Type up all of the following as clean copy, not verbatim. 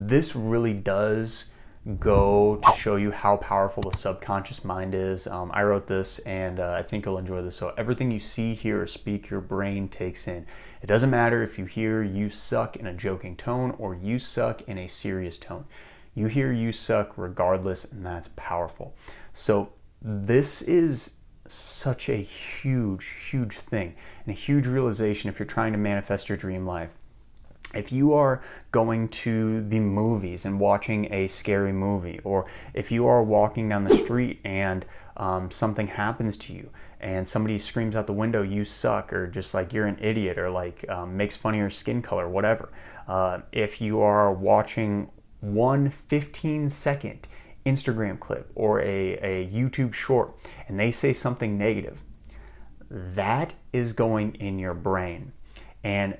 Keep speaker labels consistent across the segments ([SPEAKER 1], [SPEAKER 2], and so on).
[SPEAKER 1] this really does go to show you how powerful the subconscious mind is. I wrote this, and I think you'll enjoy this. So everything you see, hear, or speak, your brain takes in. It doesn't matter if you hear "you suck" in a joking tone or "you suck" in a serious tone. You hear "you suck" regardless, and that's powerful. So this is such a huge thing, and a huge realization if you're trying to manifest your dream life. If you are going to the movies and watching a scary movie, or if you are walking down the street and something happens to you and somebody screams out the window, "you suck," or just like "you're an idiot," or like makes fun of your skin color, whatever. If you are watching one 15-second Instagram clip or a YouTube short and they say something negative, that is going in your brain. And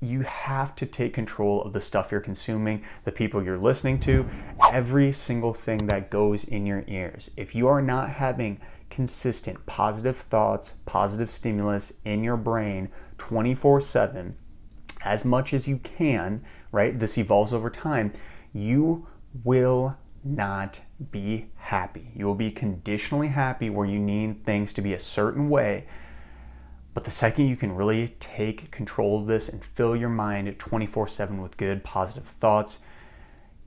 [SPEAKER 1] you have to take control of the stuff you're consuming, the people you're listening to, every single thing that goes in your ears. If you are not having consistent positive thoughts, positive stimulus in your brain 24/7, as much as you can, right? This evolves over time. You will not be happy. You will be conditionally happy where you need things to be a certain way. But the second you can really take control of this and fill your mind 24/7 with good, positive thoughts,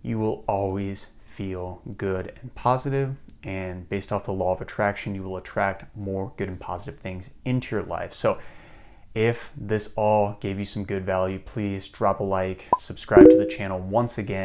[SPEAKER 1] you will always feel good and positive. And based off the law of attraction, you will attract more good and positive things into your life. So if this all gave you some good value, please drop a like, subscribe to the channel once again.